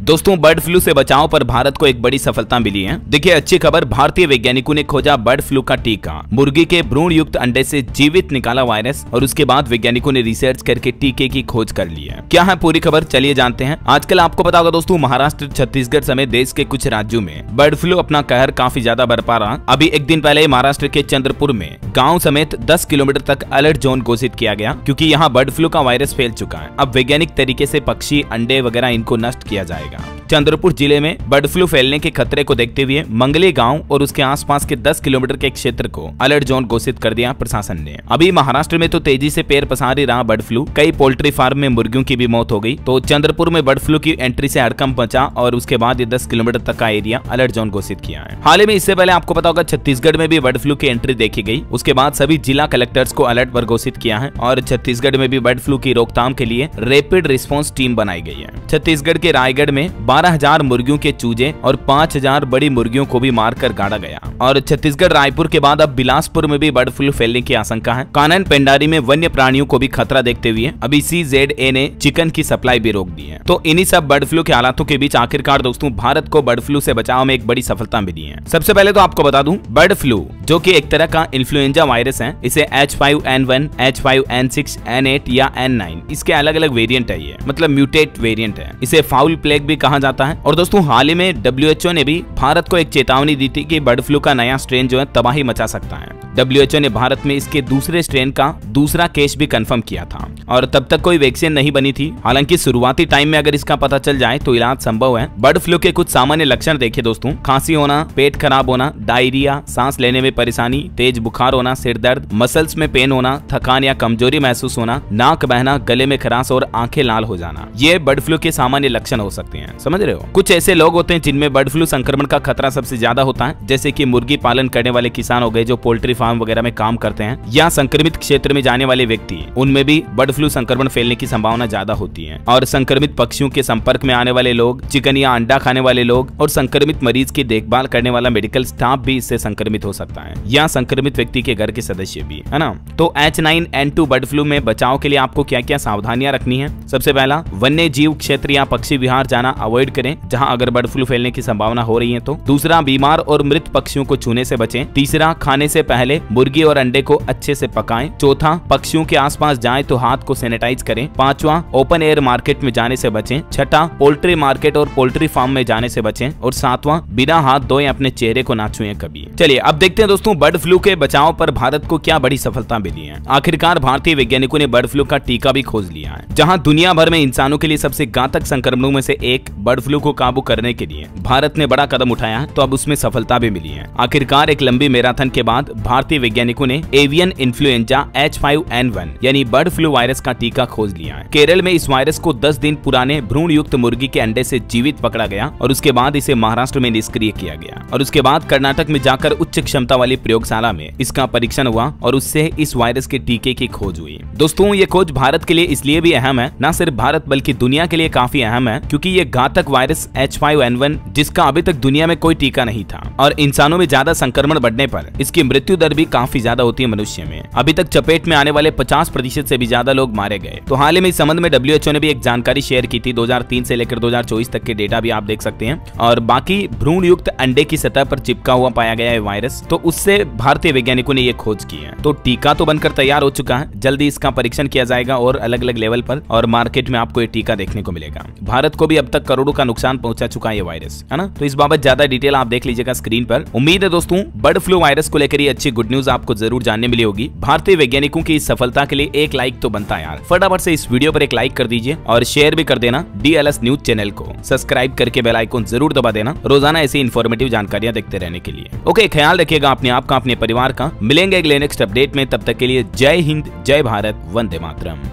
दोस्तों bird flu से बचाव पर भारत को एक बड़ी सफलता मिली है। देखिए अच्छी खबर, भारतीय वैज्ञानिकों ने खोजा बर्ड फ्लू का टीका। मुर्गी के भ्रूण युक्त अंडे से जीवित निकाला वायरस और उसके बाद वैज्ञानिकों ने रिसर्च करके टीके की खोज कर ली है। क्या है पूरी खबर, चलिए जानते हैं। आजकल आपको पता होगा दोस्तों, महाराष्ट्र, छत्तीसगढ़ समेत देश के कुछ राज्यों में बर्ड फ्लू अपना कहर काफी ज्यादा बरपा रहा। अभी एक दिन पहले महाराष्ट्र के चंद्रपुर में गाँव समेत 10 किलोमीटर तक अलर्ट जोन घोषित किया गया, क्योंकि यहाँ बर्ड फ्लू का वायरस फैल चुका है। अब वैज्ञानिक तरीके से पक्षी, अंडे वगैरह इनको नष्ट किया जाएगा। चंद्रपुर जिले में बर्ड फ्लू फैलने के खतरे को देखते हुए मंगली गांव और उसके आसपास के 10 किलोमीटर के क्षेत्र को अलर्ट जोन घोषित कर दिया प्रशासन ने। अभी महाराष्ट्र में तो तेजी से पैर पसार ही रहा बर्ड फ्लू। कई पोल्ट्री फार्म में मुर्गियों की भी मौत हो गई। तो चंद्रपुर में बर्ड फ्लू की एंट्री से हड़कंप मचा और उसके बाद ये 10 किलोमीटर तक का एरिया अलर्ट जोन घोषित किया है। हाल ही में इससे पहले आपको पता होगा छत्तीसगढ़ में भी बर्ड फ्लू की एंट्री देखी गई। उसके बाद सभी जिला कलेक्टर्स को अलर्ट पर घोषित किया है और छत्तीसगढ़ में भी बर्ड फ्लू की रोकथाम के लिए रैपिड रिस्पॉन्स टीम बनाई गई है। छत्तीसगढ़ के रायगढ़ में 12,000 मुर्गियों के चूजे और 5,000 बड़ी मुर्गियों को भी मारकर गाड़ा गया। और छत्तीसगढ़, रायपुर के बाद अब बिलासपुर में भी बर्ड फ्लू फैलने की आशंका है। कानन पेंडारी में वन्य प्राणियों को भी खतरा देखते हुए अभी CZA ने चिकन की सप्लाई भी रोक दी है। तो इन्हीं सब बर्ड फ्लू के हालातों के बीच आखिरकार दोस्तों भारत को बर्ड फ्लू से बचाव में एक बड़ी सफलता मिली है। सबसे पहले तो आपको बता दूं, बर्ड फ्लू जो कि एक तरह का इन्फ्लुएंजा वायरस है, इसे H5N1, H5N6, N8 या N9 इसके अलग अलग वेरिएंट है। ये मतलब म्यूटेट वेरिएंट है। इसे फाउल प्लेग भी कहा जाता है। और दोस्तों हाल ही में WHO ने भी भारत को एक चेतावनी दी थी कि बर्ड फ्लू का नया स्ट्रेन जो है तबाही मचा सकता है। WHO ने भारत में इसके दूसरे स्ट्रेन का दूसरा केस भी कंफर्म किया था और तब तक कोई वैक्सीन नहीं बनी थी। हालांकि शुरुआती टाइम में अगर इसका पता चल जाए तो इलाज संभव है। बर्ड फ्लू के कुछ सामान्य लक्षण देखिए दोस्तों, खांसी होना, पेट खराब होना, डायरिया, सांस लेने में परेशानी, तेज बुखार होना, सिर दर्द, मसल्स में पेन होना, थकान या कमजोरी महसूस होना, नाक बहना, गले में खराश और आंखें लाल हो जाना, ये बर्ड फ्लू के सामान्य लक्षण हो सकते हैं। समझ रहे हो? कुछ ऐसे लोग होते हैं जिनमें बर्ड फ्लू संक्रमण का खतरा सबसे ज्यादा होता है, जैसे कि मुर्गी पालन करने वाले किसान हो गए, जो पोल्ट्री फार्म वगैरह में काम करते हैं, या संक्रमित क्षेत्र में जाने वाले व्यक्ति, उनमें भी बर्ड फ्लू संक्रमण फैलने की संभावना ज्यादा होती है। और संक्रमित पक्षियों के संपर्क में आने वाले लोग, चिकन या अंडा खाने वाले लोग और संक्रमित मरीज की देखभाल करने वाला मेडिकल स्टाफ भी इससे संक्रमित हो सकता है, या संक्रमित व्यक्ति के घर के सदस्य भी, है ना। तो H9N2 बर्ड फ्लू में बचाव के लिए आपको क्या क्या सावधानियां रखनी है? सबसे पहला, वन्य जीव क्षेत्र या पक्षी विहार जाना अवॉइड करें जहां अगर बर्ड फ्लू फैलने की संभावना हो रही है तो। दूसरा, बीमार और मृत पक्षियों को छूने से बचें। तीसरा, खाने से पहले मुर्गी और अंडे को अच्छे से पकाएं। चौथा, पक्षियों के आसपास जाएं तो हाथ को सैनिटाइज करें। पांचवा, ओपन एयर मार्केट में जाने से बचें। छठा, पोल्ट्री मार्केट और पोल्ट्री फार्म में जाने से बचें। और सातवां, बिना हाथ धोए अपने चेहरे को ना छुएं कभी। चलिए अब देखते हैं दोस्तों बर्ड फ्लू के बचाव पर भारत को क्या बड़ी सफलता मिली है। आखिरकार भारतीय वैज्ञानिकों ने बर्ड फ्लू का टीका भी खोज लिया है। जहां दुनिया भर में इंसानों के लिए सबसे घातक संक्रमणों में से एक बर्ड फ्लू को काबू करने के लिए भारत ने बड़ा कदम उठाया है, तो अब उसमें सफलता भी मिली है। आखिरकार एक लंबी मैराथन के बाद भारतीय वैज्ञानिकों ने एवियन इन्फ्लुएंजा H5N1 यानी बर्ड फ्लू वायरस का टीका खोज लिया है। केरल में इस वायरस को 10 दिन पुराने भ्रूण युक्त मुर्गी के अंडे से जीवित पकड़ा गया और उसके बाद इसे महाराष्ट्र में निष्क्रिय किया गया और उसके बाद कर्नाटक में जाकर उच्च क्षमता वाली प्रयोगशाला में इसका परीक्षण हुआ और उससे इस वायरस के टीके की खोज हुई। दोस्तों ये खोज भारत के लिए इसलिए भी अहम है, न सिर्फ भारत बल्कि दुनिया के लिए काफी अहम है, क्योंकि ये घातक वायरस H5N1 जिसका अभी तक दुनिया में कोई टीका नहीं था और इंसानों में ज्यादा संक्रमण बढ़ने पर इसकी मृत्यु दर भी काफी ज्यादा होती है मनुष्य में। अभी तक चपेट में आने वाले 50% से भी ज्यादा लोग मारे गए। तो हाल ही में इस संबंध में WHO ने भी एक जानकारी शेयर की थी। 2003 से लेकर 2024 तक के डेटा भी आप देख सकते हैं। और बाकी भ्रूण युक्त अंडे की सतह पर चिपका हुआ पाया गया है वायरस, तो उससे भारतीय वैज्ञानिकों ने ये खोज की है। तो टीका तो बनकर तैयार हो चुका है, जल्दी इसका परीक्षण किया जाएगा और अलग अलग लेवल पर और मार्केट में आपको ये टीका देखने को मिलेगा। भारत को भी अब तक करोड़ों का नुकसान पहुंचा चुका है ये वायरस, है ना। तो इस बाबत ज्यादा डिटेल आप देख लीजिएगा स्क्रीन पर। उम्मीद है दोस्तों बर्ड फ्लू वायरस को लेकर ये अच्छी गुड न्यूज आपको जरूर जानने मिली होगी। भारतीय वैज्ञानिकों की इस सफलता के लिए एक लाइक तो बनता है यार। फटाफट से इस वीडियो पर एक लाइक कर दीजिए और शेयर भी कर देना। DLS न्यूज चैनल को सब्सक्राइब करके बेल आइकन जरूर दबा देना, रोजाना ऐसी इन्फॉर्मेटिव जानकारियां देखते रहने के लिए। ओके, ख्याल रखिएगा अपने आप का, अपने परिवार का। मिलेंगे अगले नेक्स्ट अपडेट में, तब तक के लिए जय हिंद, जय भारत, वंदे मातरम।